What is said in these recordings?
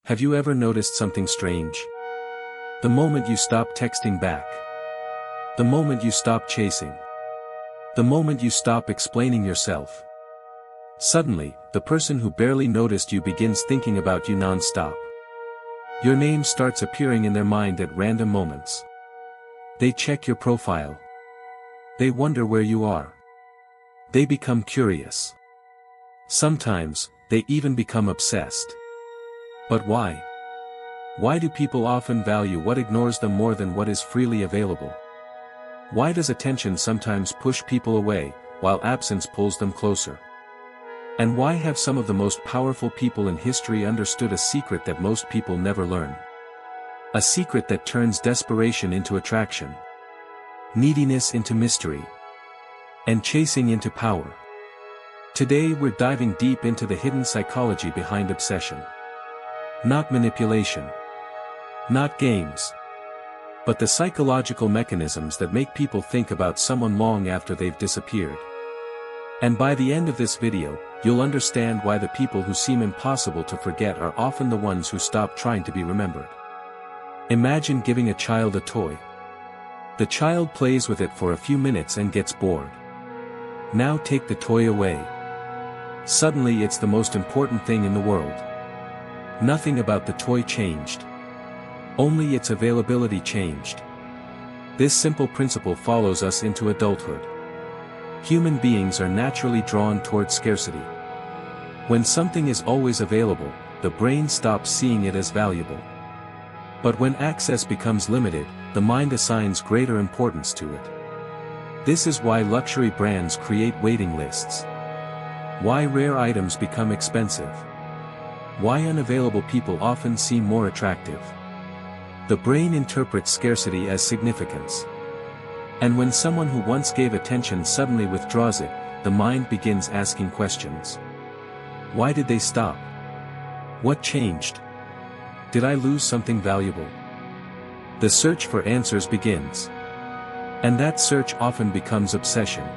Have you ever noticed something strange? The moment you stop texting back. The moment you stop chasing. The moment you stop explaining yourself. Suddenly, the person who barely noticed you begins thinking about you non-stop. Your name starts appearing in their mind at random moments. They check your profile. They wonder where you are. They become curious. Sometimes, they even become obsessed. But why? Why do people often value what ignores them more than what is freely available? Why does attention sometimes push people away, while absence pulls them closer? And why have some of the most powerful people in history understood a secret that most people never learn? A secret that turns desperation into attraction, neediness into mystery, and chasing into power. Today we're diving deep into the hidden psychology behind obsession. Not manipulation. Not games. But the psychological mechanisms that make people think about someone long after they've disappeared. And by the end of this video, you'll understand why the people who seem impossible to forget are often the ones who stop trying to be remembered. Imagine giving a child a toy. The child plays with it for a few minutes and gets bored. Now take the toy away. Suddenly it's the most important thing in the world. Nothing about the toy changed. Only its availability changed. This simple principle follows us into adulthood. Human beings are naturally drawn toward scarcity. When something is always available, the brain stops seeing it as valuable. But when access becomes limited, the mind assigns greater importance to it. This is why luxury brands create waiting lists. Why rare items become expensive. Why unavailable people often seem more attractive. The brain interprets scarcity as significance. And when someone who once gave attention suddenly withdraws it, the mind begins asking questions. Why did they stop? What changed? Did I lose something valuable? The search for answers begins. And that search often becomes obsession.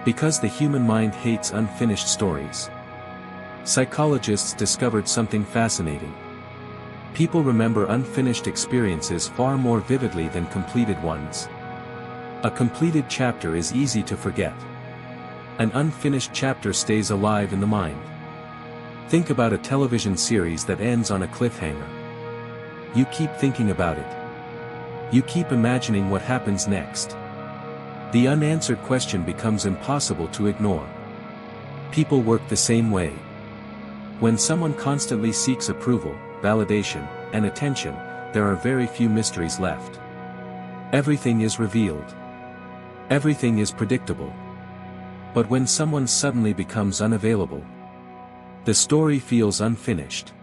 Because the human mind hates unfinished stories. Psychologists discovered something fascinating. People remember unfinished experiences far more vividly than completed ones. A completed chapter is easy to forget. An unfinished chapter stays alive in the mind. Think about a television series that ends on a cliffhanger. You keep thinking about it. You keep imagining what happens next. The unanswered question becomes impossible to ignore. People work the same way. When someone constantly seeks approval, validation, and attention, there are very few mysteries left. Everything is revealed. Everything is predictable. But when someone suddenly becomes unavailable, the story feels unfinished.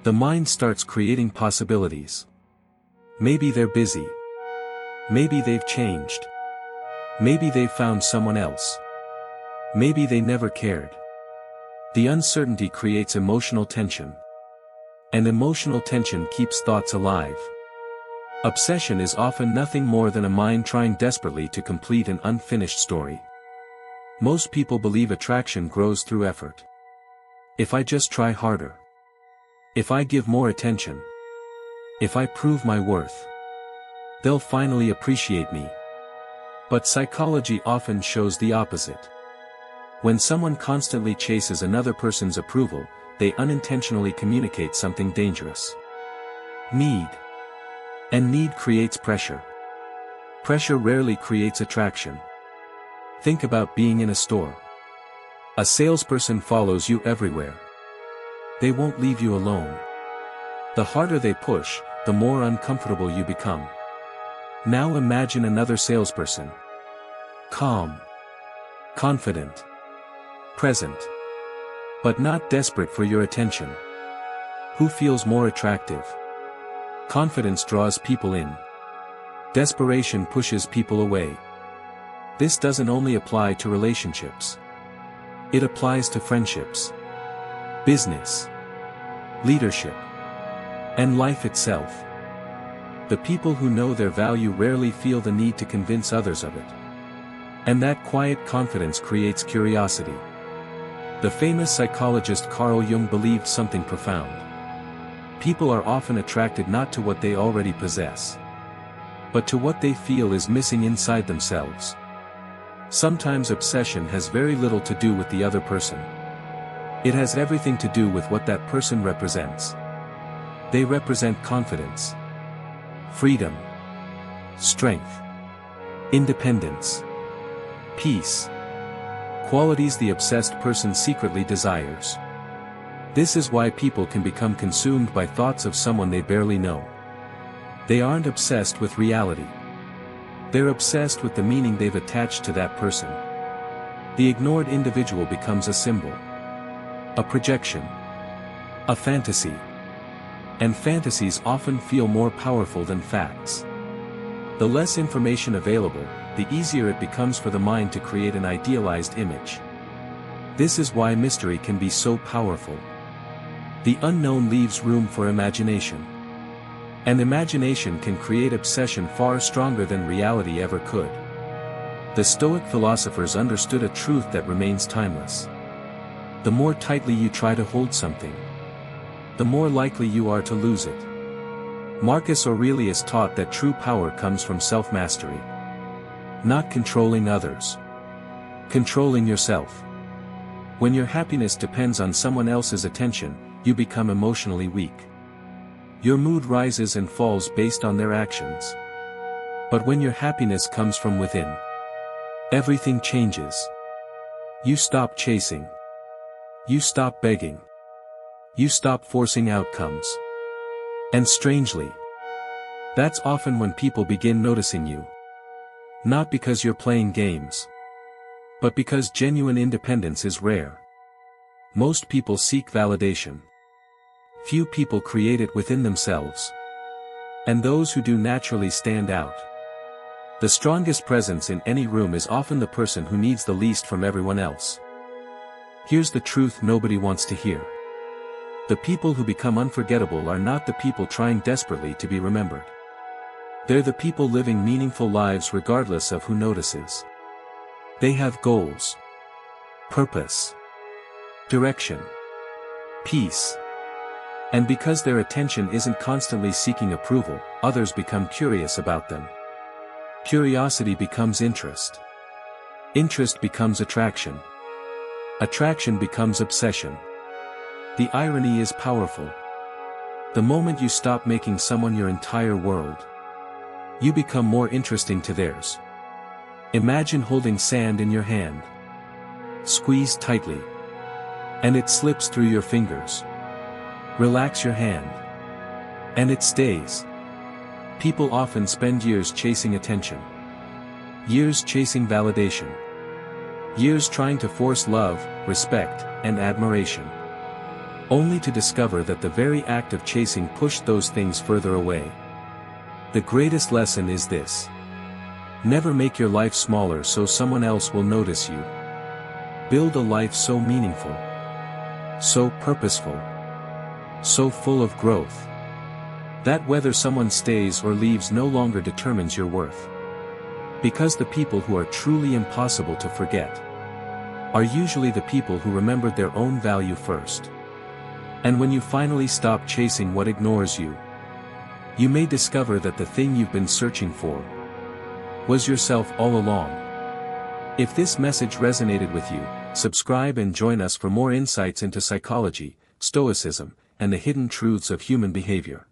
The mind starts creating possibilities. Maybe they're busy. Maybe they've changed. Maybe they've found someone else. Maybe they never cared. The uncertainty creates emotional tension. And emotional tension keeps thoughts alive. Obsession is often nothing more than a mind trying desperately to complete an unfinished story. Most people believe attraction grows through effort. If I just try harder. If I give more attention. If I prove my worth. They'll finally appreciate me. But psychology often shows the opposite. When someone constantly chases another person's approval, they unintentionally communicate something dangerous. Need. And need creates pressure. Pressure rarely creates attraction. Think about being in a store. A salesperson follows you everywhere. They won't leave you alone. The harder they push, the more uncomfortable you become. Now imagine another salesperson. Calm. Confident. Present. But not desperate for your attention. Who feels more attractive? Confidence draws people in. Desperation pushes people away. This doesn't only apply to relationships. It applies to friendships, business, leadership, and life itself. The people who know their value rarely feel the need to convince others of it. And that quiet confidence creates curiosity. The famous psychologist Carl Jung believed something profound. People are often attracted not to what they already possess, but to what they feel is missing inside themselves. Sometimes obsession has very little to do with the other person. It has everything to do with what that person represents. They represent confidence, freedom, strength, independence, peace. Qualities the obsessed person secretly desires. This is why people can become consumed by thoughts of someone they barely know. They aren't obsessed with reality. They're obsessed with the meaning they've attached to that person. The ignored individual becomes a symbol, a projection, a fantasy. And fantasies often feel more powerful than facts. The less information available, the easier it becomes for the mind to create an idealized image. This is why mystery can be so powerful. The unknown leaves room for imagination. And imagination can create obsession far stronger than reality ever could. The Stoic philosophers understood a truth that remains timeless. The more tightly you try to hold something, the more likely you are to lose it. Marcus Aurelius taught that true power comes from self-mastery. Not controlling others. Controlling yourself. When your happiness depends on someone else's attention, you become emotionally weak. Your mood rises and falls based on their actions. But when your happiness comes from within, everything changes. You stop chasing. You stop begging. You stop forcing outcomes. And strangely, that's often when people begin noticing you. Not because you're playing games, but because genuine independence is rare. Most people seek validation. Few people create it within themselves. And those who do naturally stand out. The strongest presence in any room is often the person who needs the least from everyone else. Here's the truth nobody wants to hear. The people who become unforgettable are not the people trying desperately to be remembered. They're the people living meaningful lives regardless of who notices. They have goals, purpose, direction, peace. And because their attention isn't constantly seeking approval, others become curious about them. Curiosity becomes interest. Interest becomes attraction. Attraction becomes obsession. The irony is powerful. The moment you stop making someone your entire world, you become more interesting to theirs. Imagine holding sand in your hand. Squeeze tightly, and it slips through your fingers. Relax your hand, and it stays. People often spend years chasing attention. Years chasing validation. Years trying to force love, respect, and admiration. Only to discover that the very act of chasing pushed those things further away. The greatest lesson is this. Never make your life smaller so someone else will notice you. Build a life so meaningful, so purposeful, so full of growth, that whether someone stays or leaves no longer determines your worth. Because the people who are truly impossible to forget are usually the people who remembered their own value first. And when you finally stop chasing what ignores you, you may discover that the thing you've been searching for was yourself all along. If this message resonated with you, subscribe and join us for more insights into psychology, stoicism, and the hidden truths of human behavior.